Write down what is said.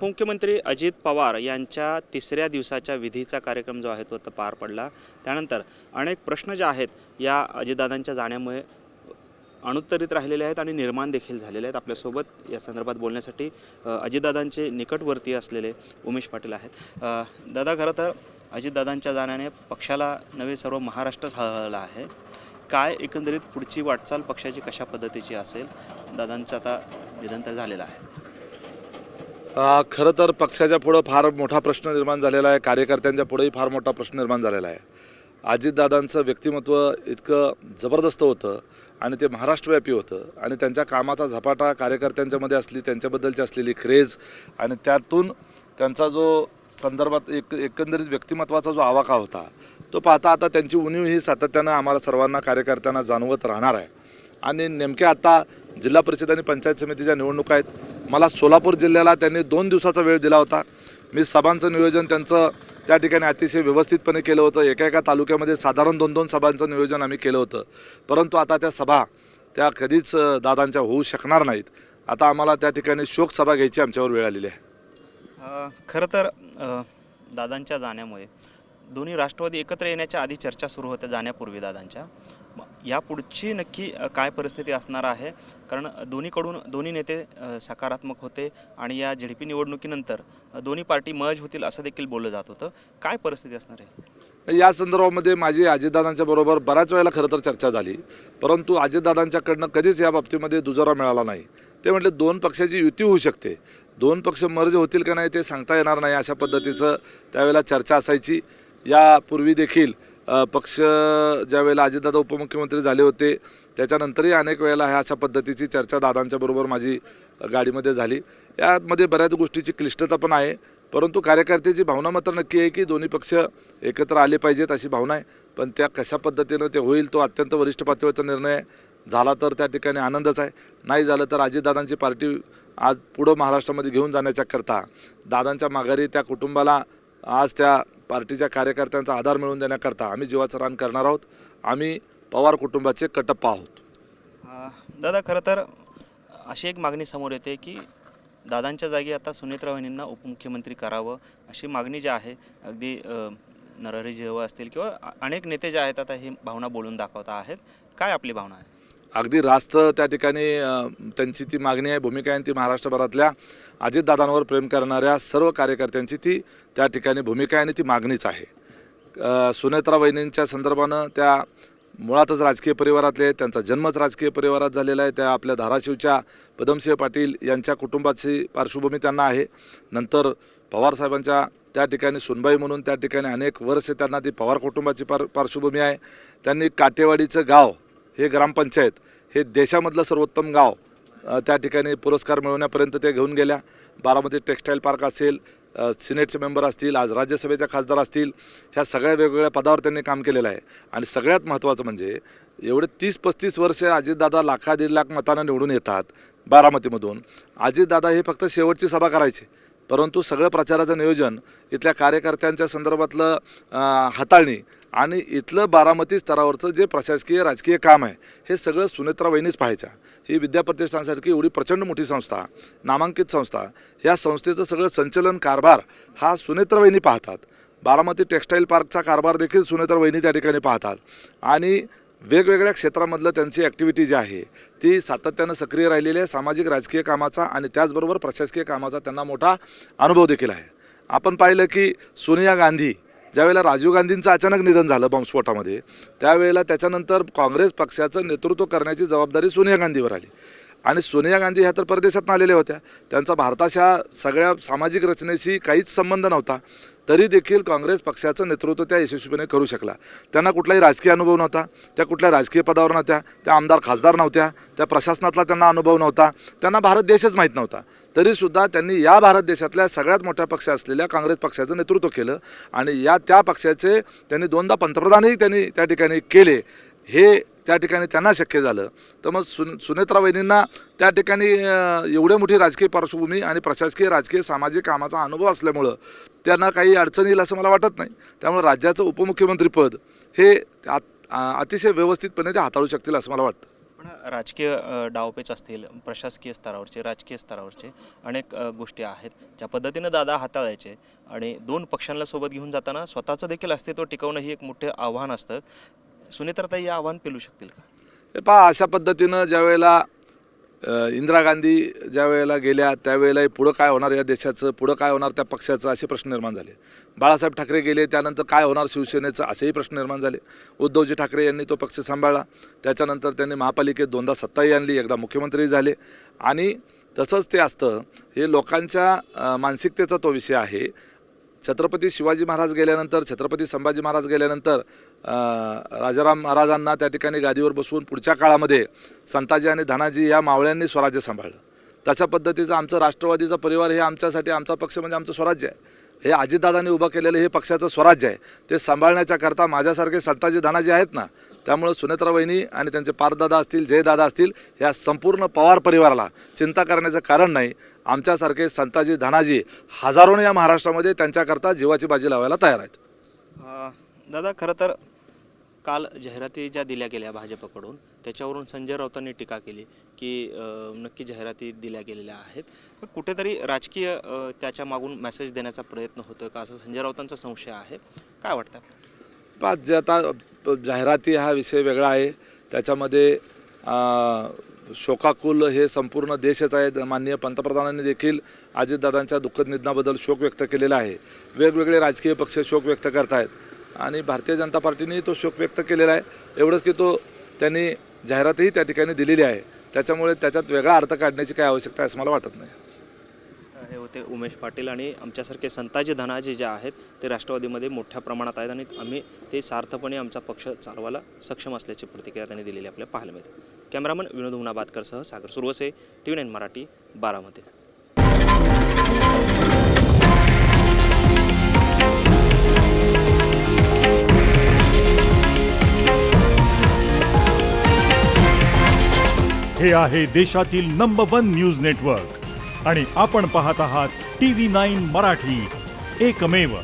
उपमुख्यमंत्री अजित पवार यांच्या तिसऱ्या दिवसाच्या विधीचा कार्यक्रम जो आहे तो आता पार पडला। त्यानंतर अनेक प्रश्न जे आहेत या अजितदादांच्या जाण्यामुळे अनुत्तरित राहिलेले आहेत आणि निर्माण देखील झालेले आहेत। आपल्यासोबत या संदर्भात बोलण्यासाठी अजितदादांचे निकटवर्तीय असलेले उमेश पाटील आहेत। दादा, खरं तर अजितदादांच्या जाण्याने पक्षाला नवे सर्व महाराष्ट्र झाला आहे। काय एकंदरीत पुढची वाटचाल पक्षाची कशा पद्धतीची असेल? दादांचं आता निधन तर झालेलं आहे। खरं तर पक्षाच्या पुढं फार मोठा प्रश्न निर्माण झालेला आहे, कार्यकर्त्यांच्या पुढेही फार मोठा प्रश्न निर्माण झालेला आहे। अजितदादांचं व्यक्तिमत्व इतकं जबरदस्त होतं आणि ते महाराष्ट्रव्यापी होतं आणि त्यांच्या कामाचा झपाटा कार्यकर्त्यांच्यामध्ये असली, त्यांच्याबद्दलची असलेली क्रेज आणि त्यातून त्यांचा जो संदर्भात एकंदरीत व्यक्तिमत्वाचा जो आवाका होता तो पाहता आता त्यांची उणीव ही सातत्यानं आम्हाला सर्वांना कार्यकर्त्यांना जाणवत राहणार आहे। आणि नेमक्या आता जिल्हा परिषद आणि पंचायत समितीच्या निवडणुका आहेत। मला सोलापूर जिल्ह्याला त्यांनी 2 दिवसाचा वेळ दिला होता। मी सभांचं नियोजन त्यांचं त्या ठिकाणी अतिशय व्यवस्थितपणे केलं होतं। एका तालुक्यामध्ये साधारण 2-2 सभांचं नियोजन आम्ही केलं होतं, परंतु आता त्या सभा त्या कधीच दादांच्या होऊ शकणार नाहीत। आता आम्हाला त्या ठिकाणी शोकसभा घ्यायची आमच्यावर वेळ आलेली आहे। खरं तर दादांच्या जाण्यामुळे दोन्ही राष्ट्रवादी एकत्र येण्याच्या आधी चर्चा सुरू होत्या जाण्यापूर्वी दादांच्या। या पुढची नक्की काय परिस्थिती असणार आहे? कारण दोन्ही नेते सकारात्मक होते आणि या झेडपी निवडणुकीनंतर दोन्ही पार्टी मर्ज होतील असं देखील बोललं जात होतं। काय परिस्थिती असणार आहे? या संदर्भामध्ये माझी अजितदादांच्या बरोबर बऱ्याच वेळेला खरं तर चर्चा झाली, परंतु अजितदादांच्याकडनं कधीच या बाबतीमध्ये दुजोरा मिळाला नाही। ते म्हटले 2 पक्षाची युती होऊ शकते, 2 पक्ष मर्ज होतील का नाही ते सांगता येणार नाही, अशा पद्धतीचं त्यावेळेला चर्चा असायची। यापूर्वी देखील पक्ष ज्यावेळेला अजितदादा उपमुख्यमंत्री झाले होते त्याच्यानंतरही अनेक वेळेला अशा पद्धतीची चर्चा दादांच्या बरोबर माझी गाडीमध्ये झाली। यामध्ये बऱ्याच गोष्टीची क्लिष्टता पण आहे, परंतु कार्यकर्त्याची भावना मात्र नक्की आहे की दोन्ही पक्ष एकत्र आले पाहिजेत अशी भावना आहे। पण त्या कशा पद्धतीनं ते होईल तो अत्यंत वरिष्ठ पातळीवरचा निर्णय झाला तर त्या ठिकाणी आनंदच आहे, नाही झालं तर अजितदादांची पार्टी आज पुढं महाराष्ट्रामध्ये घेऊन जाण्याच्या करता दादांच्या माघारी त्या कुटुंबाला आज त्या पार्टीच्या कार्यकर्त्यांचा आधार मिळवून देण्याकरता आम्ही जीवाचं रान करणार आहोत। आम्ही पवार कुटुंबाचे कटप्पा आहोत। दादा, खरं तर अशी एक मागणी समोर येते की दादांच्या जागी आता सुनेत्रा वहिनींना उपमुख्यमंत्री करावं अशी मागणी जी आहे अगदी नरहरी झिरवळ असतील किंवा अनेक नेते जे आहेत आता ही भावना बोलून दाखवता आहेत। काय आपली भावना आहे? अगदी रास्त त्या ठिकाणी त्यांची ती मागणी आहे, भूमिका आहे। ती महाराष्ट्रभरातल्या अजितदादांवर प्रेम करणाऱ्या सर्व कार्यकर्त्यांची ती त्या ठिकाणी भूमिका आहे आणि ती मागणीच आहे। सुनेत्रा वहिनींच्या संदर्भानं त्या मुळातच राजकीय परिवारातले, त्यांचा जन्मच राजकीय परिवारात झालेला आहे। त्या आपल्या धाराशिवच्या पदमसिंह पाटील यांच्या कुटुंबाची पार्श्वभूमी त्यांना आहे। नंतर पवारसाहेबांच्या त्या ठिकाणी सुनबाई म्हणून त्या ठिकाणी अनेक वर्ष त्यांना ती पवार कुटुंबाची पार्श्वभूमी आहे। त्यांनी काटेवाडीचं गाव हे ग्रामपंचायत हे देशामधलं सर्वोत्तम गाव त्या ठिकाणी पुरस्कार मिळवण्यापर्यंत ते घेऊन गेल्या। बारामती टेक्स्टाईल पार्क असेल, सिनेटचे मेंबर असतील, आज राज्यसभेच्या खासदार असतील, ह्या सगळ्या वेगवेगळ्या पदावर त्यांनी काम केलेलं आहे। आणि सगळ्यात महत्त्वाचं म्हणजे एवढे 30-35 वर्ष अजितदादा 1,00,000-1.5 लाख मतांना निवडून येतात बारामतीमधून। अजितदादा हे फक्त शेवटची सभा करायचे, परंतु सगळं प्रचाराचं नियोजन, इथल्या कार्यकर्त्यांच्या संदर्भातलं हाताळणी आणि इथलं बारामती स्तरावरचं जे प्रशासकीय राजकीय काम आहे हे सगळं सुनेत्रा वहिनीच पाहायच्या। ही विद्याप्रतिष्ठानसारखी एवढी प्रचंड मोठी संस्था, नामांकित संस्था, या संस्थेचं सगळं संचलन कारभार हा सुनेत्रा वहिनी पाहतात। बारामती टेक्स्टाईल पार्कचा कारभार देखील सुनेत्रा वहिनी त्या ठिकाणी पाहतात आणि वेगवेगळ्या क्षेत्रामधलं त्यांची ॲक्टिव्हिटी जी आहे ती सातत्यानं सक्रिय राहिलेली आहे। सामाजिक राजकीय कामाचा आणि त्याचबरोबर प्रशासकीय कामाचा त्यांना मोठा अनुभव देखील आहे। आपण पाहिलं की सोनिया गांधी ज्यावेळेला राजीव गांधींचं अचानक निधन झालं बॉम्बस्फोटामध्ये, त्यावेळेला त्याच्यानंतर काँग्रेस पक्षाचं नेतृत्व करण्याची जबाबदारी सोनिया गांधीवर आली आणि सोनिया गांधी ह्या तर परदेशात आलेल्या होत्या, त्यांचा भारताच्या सगळ्या सामाजिक रचनेशी काहीच संबंध नव्हता, तरी देखील काँग्रेस पक्षाचं नेतृत्व त्या यशस्वीपणे करू शकला। त्यांना कुठलाही राजकीय अनुभव नव्हता, त्या कुठल्या राजकीय पदावर नव्हत्या, त्या आमदार खासदार नव्हत्या, त्या प्रशासनातला त्यांना अनुभव नव्हता, त्यांना भारत देशच माहीत नव्हता, तरीसुद्धा त्यांनी या भारत देशातल्या सगळ्यात मोठ्या पक्ष असलेल्या काँग्रेस पक्षाचं नेतृत्व केलं आणि त्या पक्षाचे त्यांनी 2दा पंतप्रधानही त्यांनी त्या ठिकाणी केले। हे त्या ठिकाणी त्यांना शक्य झालं। तर मग सुनेत्रा वहिनींना त्या ठिकाणी एवढी मोठी राजकीय पार्श्वभूमी आणि प्रशासकीय राजकीय सामाजिक कामाचा अनुभव असल्यामुळं त्यांना काही अडचण येईल असं मला वाटत नाही। त्यामुळे राज्याचं उपमुख्यमंत्रीपद हे अतिशय व्यवस्थितपणे ते हाताळू शकतील असं मला वाटतं। पण राजकीय डावपेच असतील, प्रशासकीय स्तरावरचे, राजकीय स्तरावरचे अनेक गोष्टी आहेत ज्या पद्धतीनं दादा हाताळायचे आणि दोन पक्षांना सोबत घेऊन जाताना स्वतःचं देखील अस्तित्व टिकवणं ही एक मोठे आव्हान असतं. सुनेत्राताई हे आव्हान पेलू शकतील का? हे पहा, अशा पद्धतीनं ज्यावेळेला इंदिरा गांधी ज्या वेळेला गेल्या त्यावेळेला पुढं काय होणार या देशाचं, पुढं काय होणार त्या पक्षाचं, असे प्रश्न निर्माण झाले. बाळासाहेब ठाकरे गेले त्यानंतर काय होणार शिवसेनेचं, असेही प्रश्न निर्माण झाले. उद्धवजी ठाकरे यांनी तो पक्ष सांभाळला. त्याच्यानंतर त्यांनी महापालिकेत दोनदा सत्ताही आणली, एकदा मुख्यमंत्री झाले. आणि तसंच ते असतं, हे लोकांच्या मानसिकतेचा तो विषय आहे. छत्रपती शिवाजी महाराज गेल्यानंतर, छत्रपती संभाजी महाराज गेल्यानंतर राजाराम महाराजांना त्या ठिकाणी गादीवर बसवून पुढच्या काळामध्ये संताजी आणि धनाजी या मावळ्यांनी स्वराज्य सांभाळलं. तशा पद्धतीचं आमचं राष्ट्रवादीचा परिवार हे आमच्यासाठी, आमचा पक्ष म्हणजे आमचं स्वराज्य आहे. हे अजितदादांनी उभं केलेलं हे पक्षाचं स्वराज्य आहे. ते सांभाळण्याच्याकरता माझ्यासारखे संताजी धनाजी आहेत ना. त्यामुळे सुनेत्रा वहिनी आणि त्यांचे पारदादा असतील, जयदादा असतील, या संपूर्ण पवार परिवाराला चिंता करण्याचं कारण नाही. आमच्यासारखे संताजी धनाजी हजारोने या महाराष्ट्रामध्ये त्यांच्याकरता जीवाची बाजी लावायला तयार आहेत. दादा, खरं तर काल जाहिराती ज्या दिल्या गेल्या भाजपकडून त्याच्यावरून संजय राऊतांनी टीका केली की नक्की जाहिराती दिल्या गेलेल्या आहेत, पण कुठेतरी राजकीय त्याच्या मागून मेसेज देण्याचा प्रयत्न होतो का, असं संजय राऊतांचा संशय आहे. काय वाटतं? जे आता जाहिराती हा विषय वेगळा आहे. त्याच्यामध्ये शोकाकुल हे संपूर्ण देशच आहे. माननीय पंतप्रधानांनी देखील अजितदादांच्या दुःखद निधनाबद्दल शोक व्यक्त केलेला आहे. वेगवेगळे राजकीय पक्ष शोक व्यक्त करत आहेत आणि भारतीय जनता पार्टीने तो शोक व्यक्त केलेला आहे. एवढंच की त्यांनी जाहिरातही त्या ठिकाणी दिलेली आहे. त्याच्यामुळे त्याच्यात वेगळा अर्थ काढण्याची काय आवश्यकता आहे असं मला वाटत नाही. हे होते उमेश पाटील. आणि आमच्यासारखे संताजी धनाजी जे आहेत ते राष्ट्रवादीमध्ये मोठ्या प्रमाणात आहेत आणि आम्ही ते सार्थपणे आमचा पक्ष चालवायला सक्षम असल्याची प्रतिक्रिया त्यांनी दिलेली आपल्याला पाहायला मिळते. कॅमेरामन विनोद हुनाबादकरसह सागर सुरवसे, TV9 मराठी, बारामती. हे आहे देशातील नंबर 1 न्यूज नेटवर्क आणि आपण पाहत आहात TV9 मराठी, एकमेव.